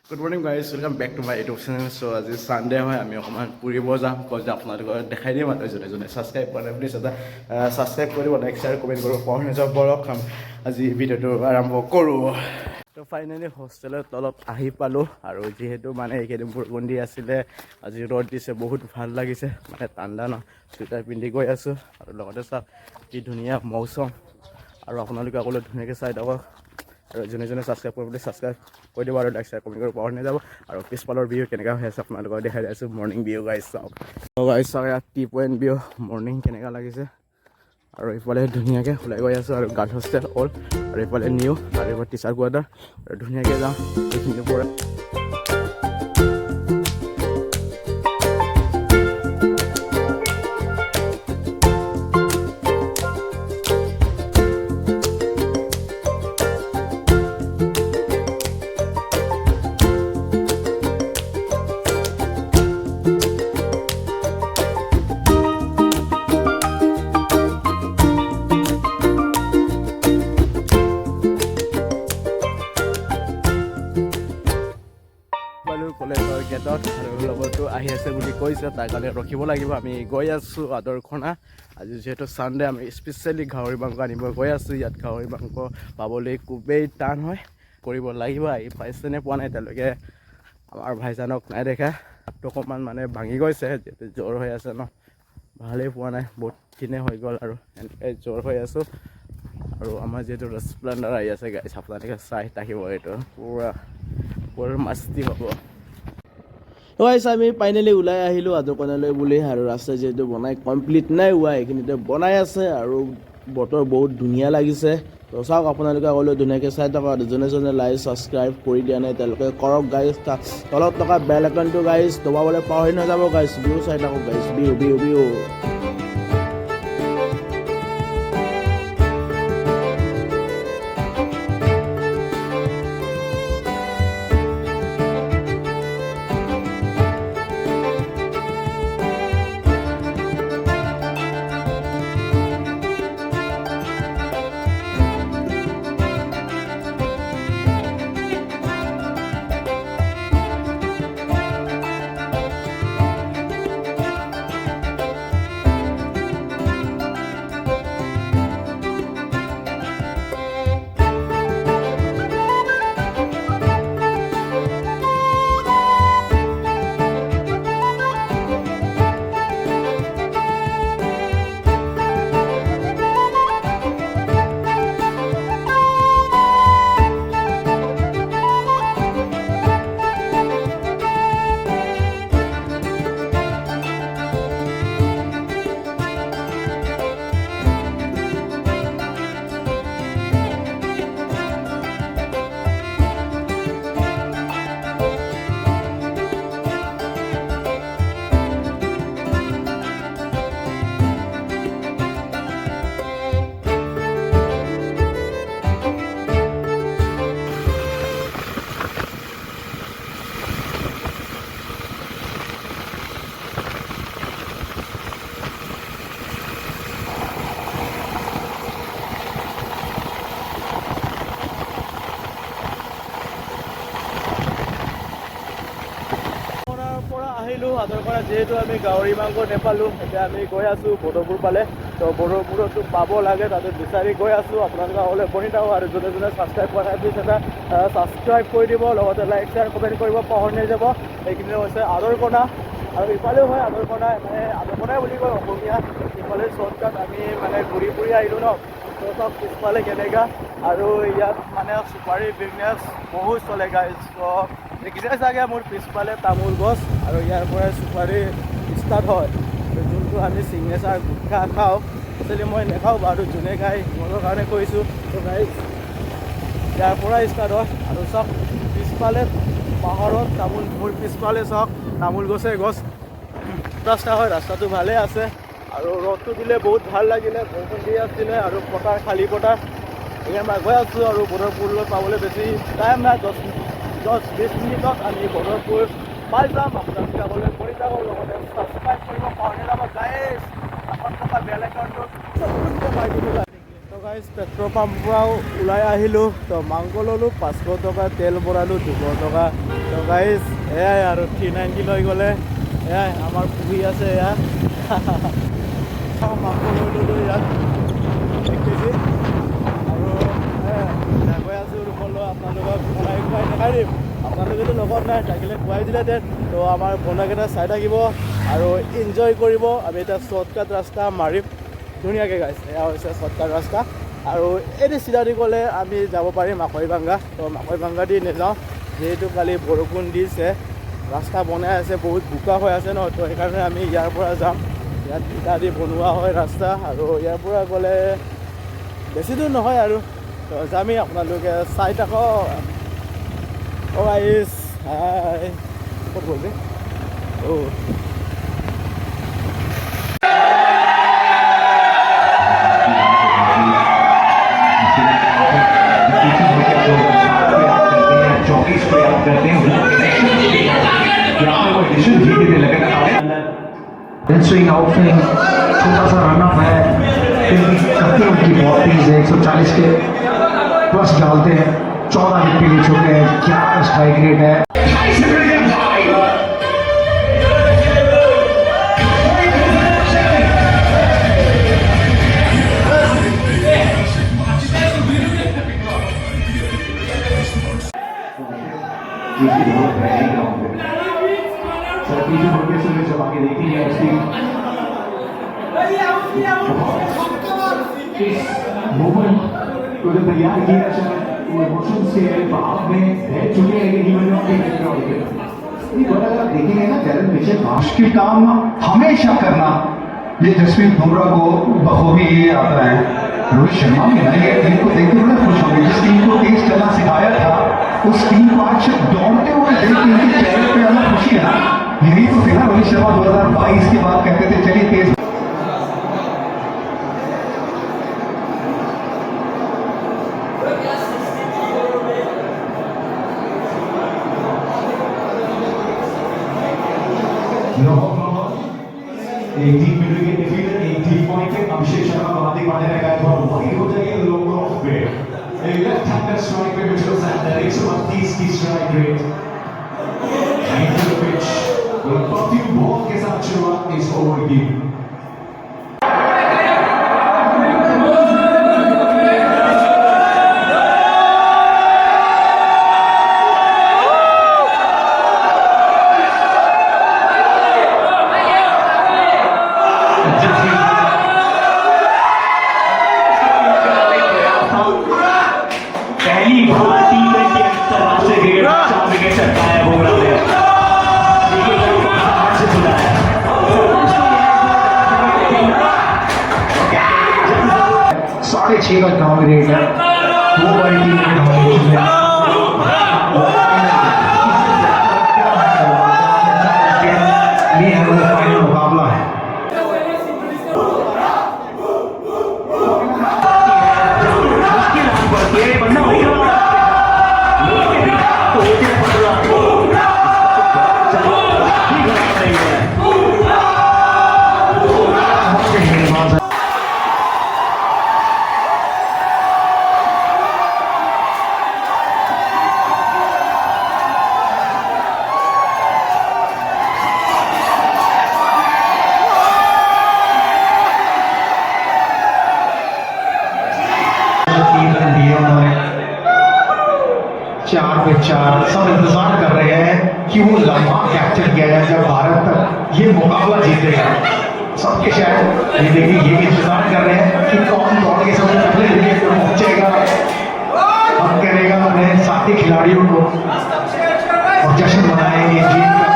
Good morning guys, welcome back to my YouTube channel. চ' আজি Sunday হয়, আমি অকণমান ফুৰিব যাম। কজ আপোনালোকক দেখাই দিম আৰু যোনে ছাবস্ক্ৰাইব কৰা নাই প্লিজ এটা ছাবস্ক্ৰাইব কৰিব, লাইক শ্বেয়াৰ কমেণ্ট কৰিব পাহৰি নাযাব। বৰক আজি ভিডিঅ'টো আৰম্ভ কৰোঁ। তো ফাইনেলি হোষ্টেলৰ তলত আহি পালোঁ আৰু যিহেতু মানে এইকেইদিন বৰষুণ দি আছিলে, আজি ৰ'দ দিছে, বহুত ভাল লাগিছে। মানে ঠাণ্ডা ন, চুৱেটাৰ পিন্ধি গৈ আছোঁ আৰু লগতে চাওক কি ধুনীয়া মৌচম। আৰু আপোনালোকে সকলোৱে ধুনীয়াকৈ চাই থাকক আৰু যোনে ছাবস্ক্ৰাইব কৰিব বুলি ছাবস্ক্ৰাইব কৰি দিব আৰু লাইক শ্বেয়াৰ কমেণ্ট কৰিব পাহৰি নাযাব। আৰু পিছফালৰ ভিউ কেনেকুৱা হৈ আছে আপোনালোকক দেখাই আছোঁ। মৰ্ণিং ভিউ গাইজ চাওক, গাইজ চাওক ইয়াত টি পইণ্ট ভিউ মৰ্ণিং কেনেকুৱা লাগিছে। আৰু এইফালে ধুনীয়াকৈ ওলাই গৈ আছোঁ আৰু গাৰ্লছ হোষ্টেল অল, আৰু এইফালে নিউ আৰু এইফালে টিচাৰ কোৱাৰ্টাৰ, আৰু ধুনীয়াকৈ যাওঁ এইখিনিৰ পৰা। কলেজৰ গেটত আৰু লগতো আহি আছে বুলি কৈছে, তাৰ কাৰণে ৰখিব লাগিব। আমি গৈ আছোঁ আদৰ্শনা। আজি যিহেতু ছানডে, আমি স্পেচিয়েলি গাহৰি মাংস আনিব গৈ আছোঁ। ইয়াত গাহৰি মাংস পাবলৈ খুবেই টান হয়, কৰিব লাগিব। আহি পাইছেনে পোৱা নাই এতিয়ালৈকে, আমাৰ ভাইজানক নাই দেখা। হাতটো অকণমান মানে ভাঙি গৈছে, যিহেতু জ্বৰ হৈ আছে ন, ভালেই পোৱা নাই, বহুতখিনি হৈ গ'ল আৰু এনেকৈ জ্বৰ হৈ আছোঁ। আৰু আমাৰ যিহেতু স্প্লেণ্ডাৰ আহি আছে গাইছ, আপোনালোকে চাই থাকিব, এইটো পুৰা মাস্তি হ'ব। গাইছ আমি ফাইনেলি ওলাই আহিলোঁ আদৰ্শনালৈ বুলি, আৰু ৰাস্তা যিহেতু বনাই কমপ্লিট নাই হোৱা, এইখিনিতে বনাই আছে আৰু বতৰ বহুত ধুনীয়া লাগিছে। তো চাওক আপোনালোকে সকলোৱে ধুনীয়াকৈ চাই থাকক, আৰু যোনে লাইক ছাবস্ক্ৰাইব কৰি দিয়া নাই তেওঁলোকে কৰক গাইজ। তলত থকা বেল আইকনটো গাইজ দবাবলৈ পাহৰি নাযাব গাইজ। ভিউ চাই থাকক গাইজ, ভিউ। আহিলোঁ আদৰ্শনা, যিহেতু আমি গাহৰি মাংস নেপালোঁ, এতিয়া আমি গৈ আছোঁ বড়োপুৰ পালে। তো বড়োপুৰতো পাব লাগে, তাতে বিচাৰি গৈ আছোঁ। আপোনালোকে সকলোৱে বনি থাকক, আৰু যোনে ছাবস্ক্ৰাইব কৰা নাই প্লিজ এটা ছাবস্ক্ৰাইব কৰি দিব, লগতে লাইক শ্বেয়াৰ কমেণ্ট কৰিব পাহৰি নাযাব। এইখিনি হৈছে আদৰ্শনা, আৰু ইফালেও হয় আদৰ্শনা, মানে আদৰ্শনাই বুলি কয় অসমীয়া। ইফালে শ্বৰ্টকাট আমি মানে ঘূৰি ফুৰি আহিলোঁ ন, তো চব পিছফালে কেনেকুৱা। আৰু ইয়াত মানে চুপাৰী বিজনেছ বহুত চলে গাইজ। তো দেখিছে চাগে মোৰ পিছফালে তামোল গছ, আৰু ইয়াৰ পৰাই চুপাৰী ষ্টাৰ্ট হয়। যোনটো আমি চিগনেচাৰ গুটখা খাওঁ, একচুৱেলি মই নেখাওঁ বাৰু, যোনে খাই সিহঁতৰ কাৰণে কৈছোঁ। তো গাইজ ইয়াৰ পৰাই ষ্টাৰ্ট হয়। আৰু চাওক পিছফালে পাহাৰত তামোল, মোৰ পিছফালে চাওক তামোল গছ ৰাস্তা হয়, ৰাস্তাটো ভালে আছে। আৰু ৰ'দটো দিলে বহুত ভাল লাগিলে, বৰষুণ দি আছিলে আৰু পথাৰ খালী পথাৰ। এতিয়া মই গৈ আছোঁ আৰু বড়োপুৰলৈ পাবলৈ বেছি টাইম নাই, 10-20 মিনিটত আমি বড়োপুৰ পাই যাম। আপোনালোকে সকলোৱে কৰি থাকক, লগতে ছাবস্ক্ৰাইব কৰিব পাহৰি নাযাব গাইজ। কাষত থকা বেল আইকনটো পাই দিব। তো গাইজ পেট্ৰল পাম্পৰ পৰাও ওলাই আহিলোঁ। তো মাংস ল'লোঁ 500 টকা, তেল ভৰালোঁ 200 টকা। তো গাইজ এয়াই আৰু 390 লৈ গ'লে এয়াই আমাৰ পুহি আছে এয়া মাংস লৈ ল'লোঁ ইয়াত 1 কেজি। আৰু গৈ আছোঁ ৰুমলৈ। আপোনালোকক বনাই খুৱাই দেখাই দিম। আপোনালোকেতো লগত নাই, থাকিলে খুৱাই দিলেহেঁতেন। তো আমাৰ বনাইকেইটা চাই থাকিব আৰু এনজয় কৰিব। আমি এতিয়া শ্বৰ্টকাট ৰাস্তা মাৰিম ধুনীয়াকৈ গাইছ। এয়া হৈছে শ্বৰ্টকাট ৰাস্তা আৰু এইটো চিধা দি গ'লে আমি যাব পাৰিম মাকৈভাঙ্গা। তো মাকৈভাঙ্গা দি নাযাওঁ, যিহেতু কালি বৰষুণ দিছে, ৰাস্তা বনাই আছে, বহুত বোকা হৈ আছে ন। তো সেইকাৰণে আমি ইয়াৰ পৰা যাম। ইয়াত ইটা দি বনোৱা হয় ৰাস্তা, আৰু ইয়াৰ পৰা গ'লে বেছি দূৰ নহয় আৰু। তো যামেই, আপোনালোকে চাই থাকক। অ' গাইছ হাই, ক'ত গ'ল বে? অ' स्विंग आउटस्विंग छोटा सा रन अप है, फिर भी करते हैं उनकी बहुत तेज है। 140 के प्लस डालते हैं, 14 विकेट ले चुके हैं, 11 स्ट्राइक रेट है। मोमेंट को जो तैयार किया है, वो इमोशन से भाव में रह चुके हैं कि नहीं बने होंगे। अगर आप देखेंगे ना जैलन पीछे मुश्किल काम हमेशा करना, ये जसप्रीत बुमराह को बखूबी ये आता है। रोहित शर्मा भी ना ये टीम को देखते बड़े खुश होंगे, जिस टीम को तेज चलना सिखाया था उस टीम को आज दौड़ते हुए देख के इनके चेहरे पे अलग खुशी है ना। यही तो थे ना रोहित शर्मा 2022 के बाद कहते थे चलिए तेज। अभिषेक शर्मा को हार्दिक पांड्या ने कहा वाइड हो जाएगी लोग ऑफ पे a left hander strike rate which was at 138 की strike rate. Pitch perfume ball के साथ शुरुआत इस ओवर की। साढ़े 6 का ग्राउंड रेट है, 2 बाई 3 मिनट फाइनल मुकाबला है। चार पे चार सब इंतजार कर रहे हैं कि वो लम्हा कैप्चर किया जाए जब भारत ये मुकाबला जीतेगा। सबके शायद ये देखिए ये इंतजार कर रहे हैं कि कौन दौड़ के सबसे पहले विकेट पर पहुंचेगा और करेगा अपने साथी खिलाड़ियों को और जश्न मनाएंगे जीत का।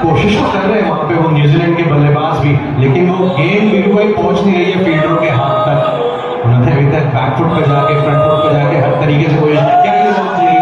कोशिश तो कर रहे हैं वहां पे वो न्यूजीलैंड के बल्लेबाज भी, लेकिन वो गेंद बिल्कुल पहुंच नहीं रही है फील्डरों के हाथ तक। उन्होंने अभी तक बैकफुट पे जाके फ्रंट फुट पे जाके हर तरीके से कोशिश क्या हो सकती है।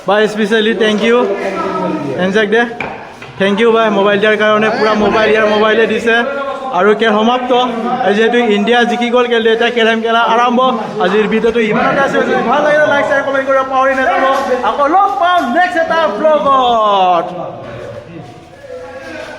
বাই স্পেচিয়েলি থেংক ইউ এনজেক দে থেংক ইউ বাই মোবাইল দিয়াৰ কাৰণে পুৰা মোবাইল ইয়াৰ মোবাইলে দিছে আৰু খেল সমাপ্ত যিহেতু ইণ্ডিয়া জিকি গ'ল খেল এতিয়া কেৰম খেলা আৰম্ভ আজিৰ ভিডিঅ'টো ইমানতে আছে যদি ভাল লাগিলে লাইক শ্বেয়াৰ কমেণ্ট কৰিব পাহৰি নাযাব আকৌ লগ পাম নেক্সট এটা ব্লগত